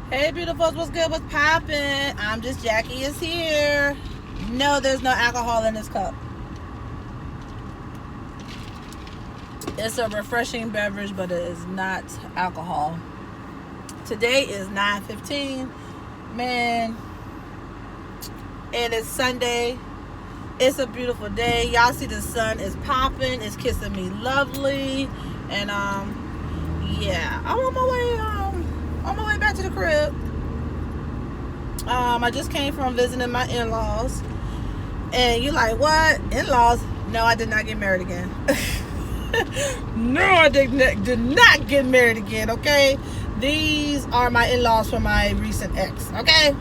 Hey beautifuls, what's good, what's poppin'? I'm just Jackie is here. No, there's no alcohol in this cup. It's a refreshing beverage, but it is not alcohol. Today is 9:15. Man, it is Sunday. It's a beautiful day. Y'all see the sun is popping. It's kissing me lovely. And yeah, I'm on my way back to the crib. I just came from visiting my in-laws. And you like, what? In-laws? No, I did not get married again. No, I did not get married again, okay? These are my in-laws from my recent ex, okay?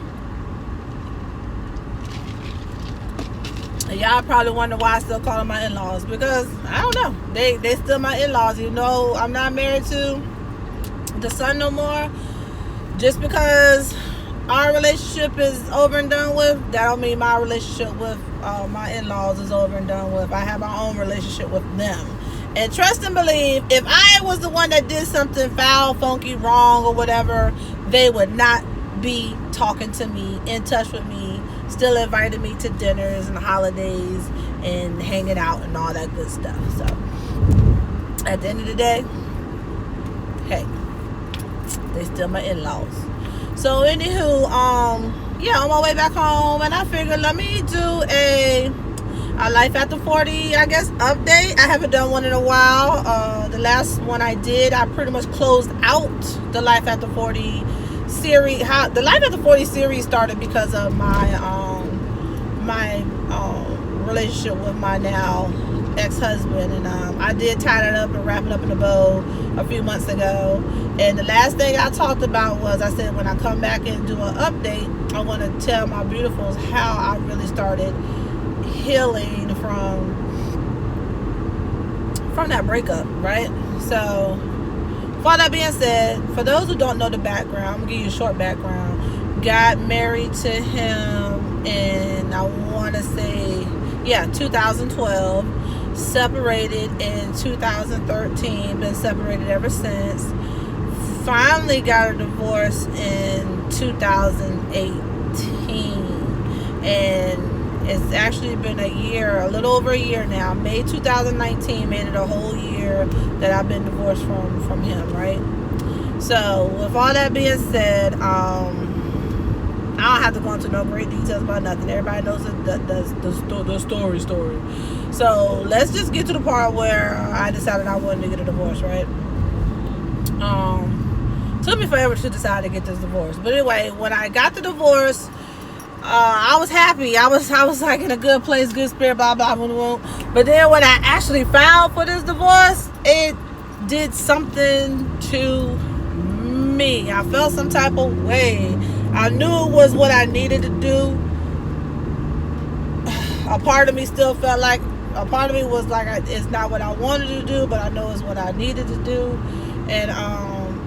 And y'all probably wonder why I still call them my in-laws, because I don't know. They still my in-laws, even though I'm not married to the son no more. Just because our relationship is over and done with, that don't mean my relationship with my in-laws is over and done with. I have my own relationship with them. And trust and believe, if I was the one that did something foul, funky, wrong, or whatever, they would not be talking to me, in touch with me, still inviting me to dinners and holidays and hanging out and all that good stuff. So, at the end of the day, hey, they still my in-laws. So, anywho, yeah, on my way back home, and I figured let me do a Life After 40, I guess, update. I haven't done one in a while. The last one I did, I pretty much closed out the Life After 40 series. The Life After 40 series started because of my relationship with my now ex-husband, and I did tie that up and wrap it up in a bow a few months ago. And the last thing I talked about was, I said when I come back and do an update, I want to tell my beautifuls how I really started healing from that breakup, right? So, for that being said, for those who don't know the background, I'm gonna give you a short background. Got married to him in, I want to say, 2012. Separated in 2013. Been separated ever since. Finally got a divorce in 2018, and it's actually been a year, a little over a year now. May 2019 made it a whole year that I've been divorced from him, right? So, with all that being said, I don't have to go into no great details about nothing. Everybody knows the story. So, let's just get to the part where I decided I wanted to get a divorce, right? Took me forever to decide to get this divorce. But anyway, when I got the divorce, I was happy. I was like in a good place, good spirit, blah, blah, blah, blah. But then when I actually filed for this divorce, it did something to me. I felt some type of way. I knew it was what I needed to do. A part of me still felt like, a part of me was like, it's not what I wanted to do, but I know it's what I needed to do. And,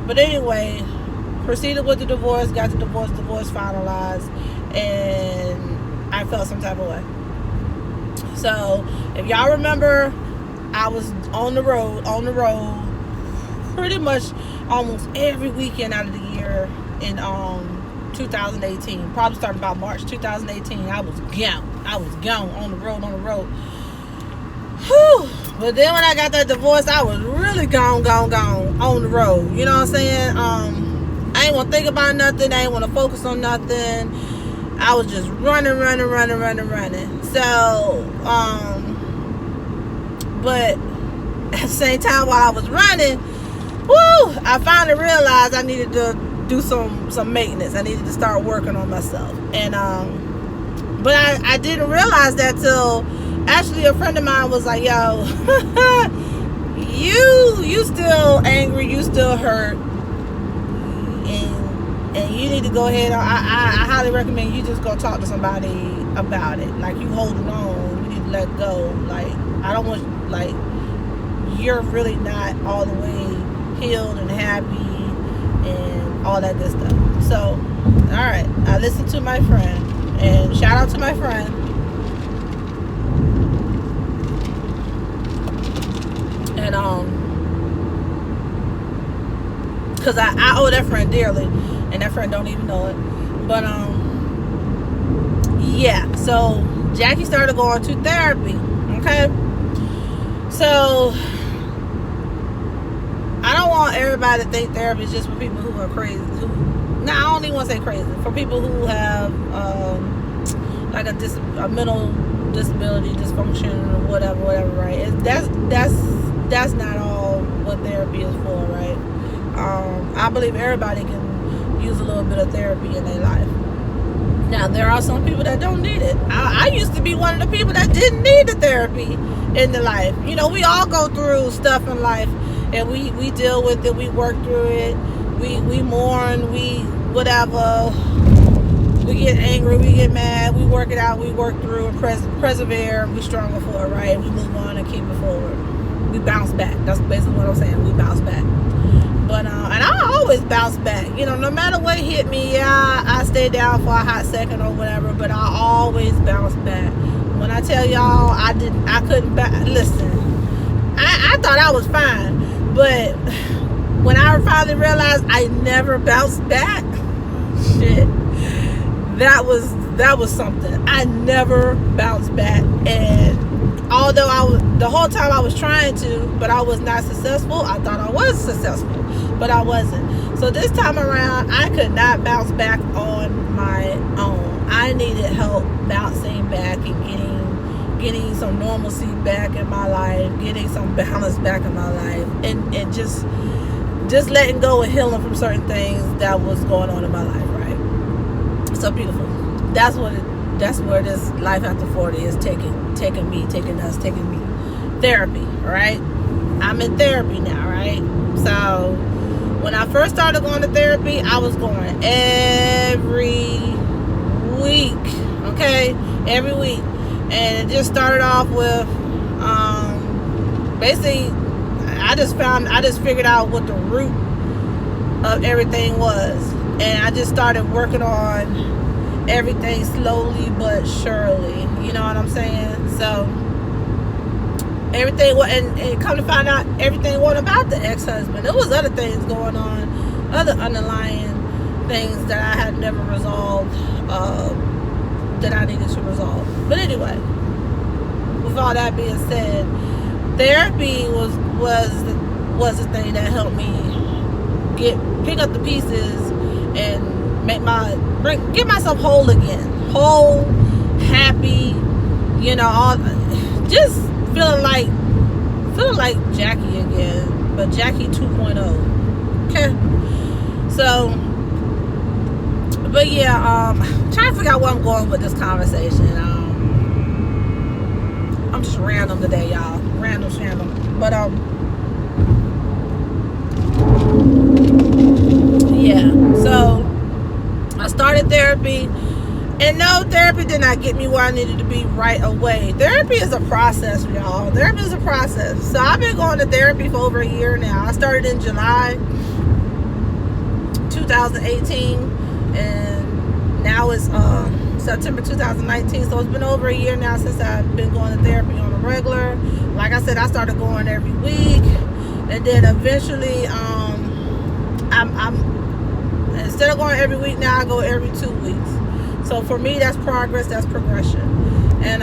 but anyway, proceeded with the divorce, got the divorce finalized, and I felt some type of way. So, if y'all remember, I was on the road, pretty much almost every weekend out of the year in 2018. Probably started about March 2018. I was gone on the road. Whew. But then when I got that divorce, I was really gone on the road. You know what I'm saying? I ain't want to think about nothing. I ain't want to focus on nothing. I was just running. So, but at the same time while I was running, I finally realized I needed to do some maintenance. I needed to start working on myself. And, but I didn't realize that till actually a friend of mine was like, yo, you still angry, you still hurt, and you need to go ahead. I highly recommend you just go talk to somebody about it. Like, you holding on, you need to let go. Like, I don't want, like, you're really not all the way healed and happy and all that good stuff. So, all right, I listened to my friend, and shout out to my friend. And because I owe that friend dearly. and that friend don't even know it. But yeah, so Jackie started going to therapy. Okay, so I don't want everybody to think therapy is just for people who are crazy. I don't even want to say crazy. For people who have like a mental disability, dysfunction, or whatever, right? That's not all what therapy is for, right? I believe everybody can use a little bit of therapy in their life. Now, there are some people that don't need it. I used to be one of the people that didn't need the therapy in the life. You know, we all go through stuff in life, and we deal with it. We work through it. We mourn. We whatever. We get angry. We get mad. We work it out. We work through and persevere. We stronger for it, right? We move on and keep it forward. We bounce back. That's basically what I'm saying. We bounce back. But and I always bounce back. You know, no matter what hit me, yeah, I stay down for a hot second or whatever. But I always bounce back. When I tell y'all, I couldn't listen. I thought I was fine, but when I finally realized I never bounced back, shit, that was something. I never bounced back, and although the whole time I was trying to, but I was not successful. I thought I was successful, but I wasn't. So this time around, I could not bounce back on my own. I needed help bouncing back and getting some normalcy back in my life, getting some balance back in my life, and just letting go and healing from certain things that was going on in my life, right? So beautiful. That's where this life after 40 is taking me. Therapy, right? I'm in therapy now, right? So when I first started going to therapy, I was going every week, okay? Every week. And it just started off with basically I just figured out what the root of everything was, and I just started working on everything slowly but surely. You know what I'm saying? So everything, and come to find out, everything wasn't about the ex-husband. There was other things going on, other underlying things that I had never resolved, that I needed to resolve. But anyway, with all that being said, therapy was the thing that helped me pick up the pieces and get myself whole again, whole, happy, you know, just feeling like Jackie again, but Jackie 2.0. Okay, so, but yeah, I'm trying to figure out where I'm going with this conversation. I'm just random today, y'all. Random. But yeah. So I started therapy, and no, therapy did not get me where I needed to be right away. Therapy is a process, y'all. Therapy is a process. So I've been going to therapy for over a year now. I started in July 2018, and now it's September 2019, so it's been over a year now since I've been going to therapy on a regular. Like I said, I started going every week, and then eventually I'm instead of going every week now, I go every 2 weeks. So for me, that's progress, that's progression. And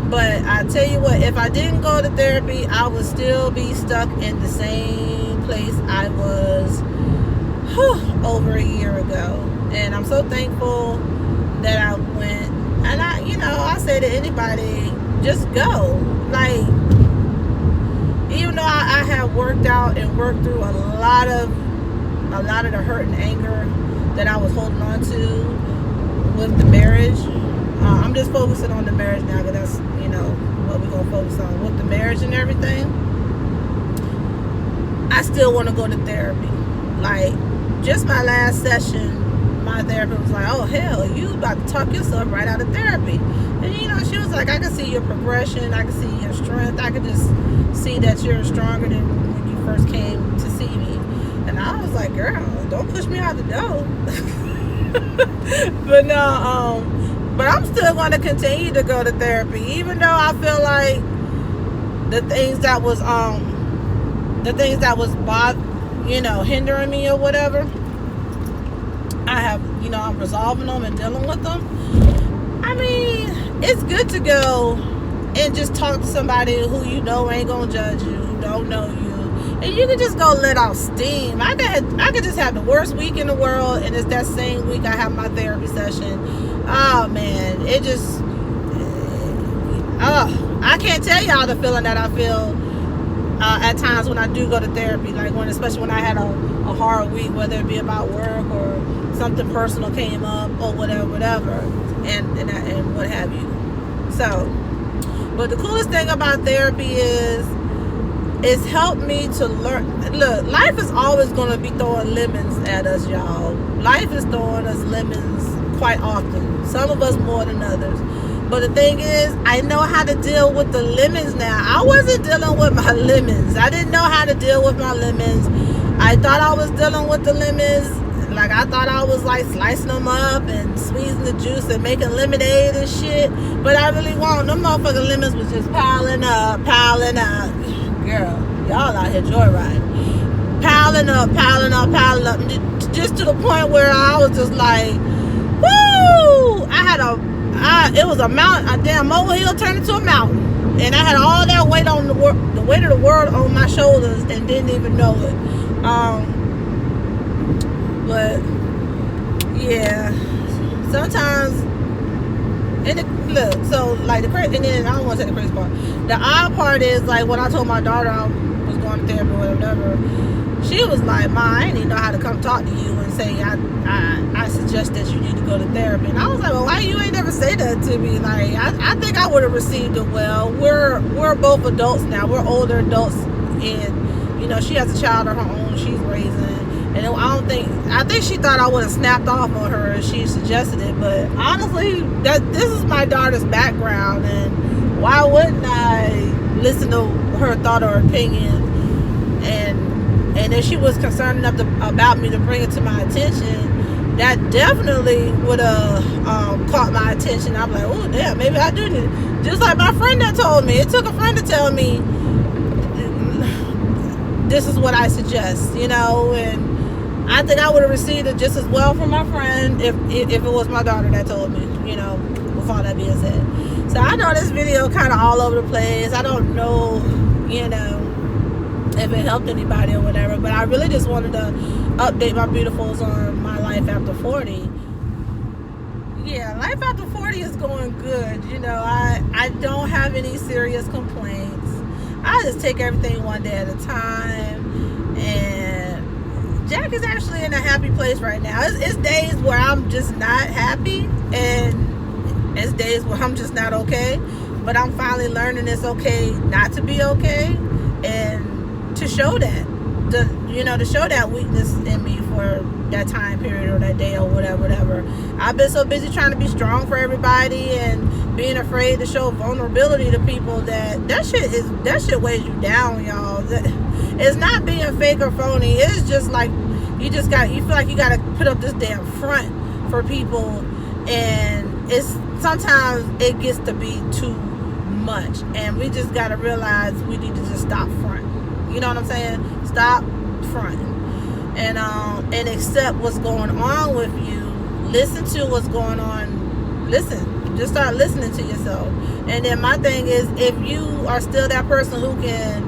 but I tell you what, if I didn't go to therapy, I would still be stuck in the same place I was over a year ago. And I'm so thankful that I went, and I say to anybody, just go. Like, even though I have worked out and worked through a lot of the hurt and anger that I was holding on to with the marriage, I'm just focusing on the marriage now, because that's what we're gonna focus on with the marriage and everything. I still want to go to therapy. Like, just my last session, my therapist was like, oh hell, you about to talk yourself right out of therapy. And she was like, I can see your progression, I can see your strength, I can just see that you're stronger than when you first came to see me. And I was like, girl, don't push me out the door. But no, but I'm still going to continue to go to therapy, even though I feel like the things that was hindering me or whatever, I'm resolving them and dealing with them. I mean, it's good to go and just talk to somebody who you know ain't gonna judge you, who don't know you, and you can just go let off steam. I could just have the worst week in the world, and it's that same week I have my therapy session. Oh man, it just, I can't tell y'all the feeling that I feel at times when I do go to therapy, like especially when I had a hard week, whether it be about work or something personal came up or whatever, and what have you. So, but the coolest thing about therapy is it's helped me to learn. Look, life is always going to be throwing lemons at us, y'all. Life is throwing us lemons quite often. Some of us more than others. But the thing is, I know how to deal with the lemons now. I wasn't dealing with my lemons. I didn't know how to deal with my lemons. I thought I was dealing with the lemons. Like, I thought I was, like, slicing them up and squeezing the juice and making lemonade and shit. But I really won't. Them motherfucking lemons was just piling up. Girl, y'all out here joyriding. Piling up. Just to the point where I was just like, woo! It was a mountain, a damn molehill turned into a mountain. And I had all that weight on the weight of the world on my shoulders and didn't even know it. But yeah, sometimes, so like and then I don't want to say the crazy part. The odd part is, like, when I told my daughter I was going to therapy or whatever, she was like, "Ma, I didn't even know how to come talk to you and say I suggest that you need to go to therapy." And I was like, "Well, why you ain't never say that to me?" Like, I think I would have received it well. We're both adults now. We're older adults, and she has a child of her own she's raising. And I think she thought I would have snapped off on her if she suggested it. But honestly, this is my daughter's background, and why wouldn't I listen to her thought or opinion? And if she was concerned enough about me to bring it to my attention, that definitely would have caught my attention. I'm like, oh damn, maybe I do need it. Just like my friend that told me. It took a friend to tell me this is what I suggest, and I think I would have received it just as well from my friend if it was my daughter that told me, with all that being said. So I know this video kind of all over the place. I don't know, if it helped anybody or whatever, but I really just wanted to update my beautifuls on my life after 40. Yeah, life after 40 is going good. I don't have any serious complaints. I just take everything one day at a time, and Jack is actually in a happy place right now. It's days where I'm just not happy, and it's days where I'm just not okay, but I'm finally learning it's okay not to be okay, and to show that, to show that weakness in me for that time period or that day or whatever. I've been so busy trying to be strong for everybody and being afraid to show vulnerability to people that shit weighs you down, y'all. It's not being fake or phony. It's just like you feel like you gotta put up this damn front for people, and sometimes it gets to be too much, and we just gotta realize we need to just stop front. You know what I'm saying? Stop fronting and accept what's going on with you. Listen to what's going on. Listen. Just start listening to yourself. And then my thing is, if you are still that person who can,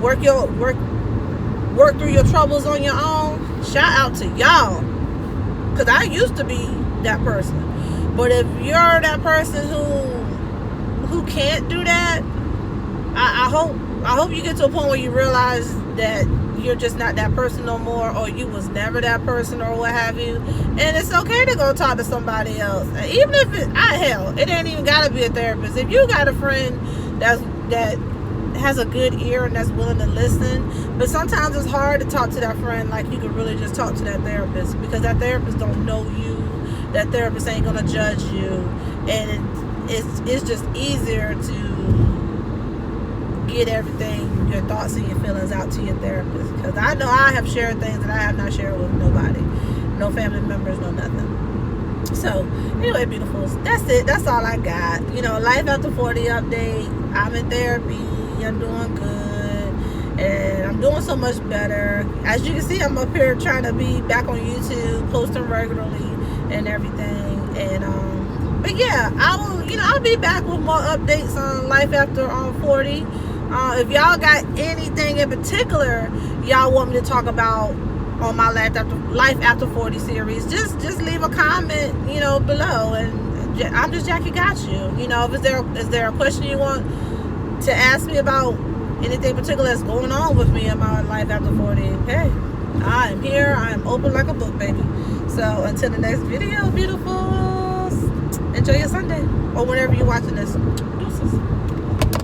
work through your troubles on your own, shout out to y'all. Because I used to be that person. But if you're that person who can't do that, I hope you get to a point where you realize that you're just not that person no more, or you was never that person, or what have you. And it's okay to go talk to somebody else, even if it ain't even gotta be a therapist. If you got a friend that has a good ear and that's willing to listen, but sometimes it's hard to talk to that friend like you could really just talk to that therapist, because that therapist don't know you, that therapist ain't gonna judge you, and it's just easier to get everything, your thoughts and your feelings out to your therapist. Because I know I have shared things that I have not shared with nobody, no family members, no nothing. So anyway, beautifuls, that's it. That's all I got. Life after 40 update. I'm in therapy. I'm doing good. and I'm doing so much better. As you can see, I'm up here trying to be back on YouTube, posting regularly and everything. And but yeah, I'll be back with more updates on life after 40. If y'all got anything in particular y'all want me to talk about on my life after 40 series, just leave a comment, below, and I'm just Jackie got you. If is there a question you want to ask me about anything particular that's going on with me in my life after 40, hey, I am here. I am open like a book, baby. So until the next video, beautifuls, enjoy your Sunday or whenever you're watching this. Deuces.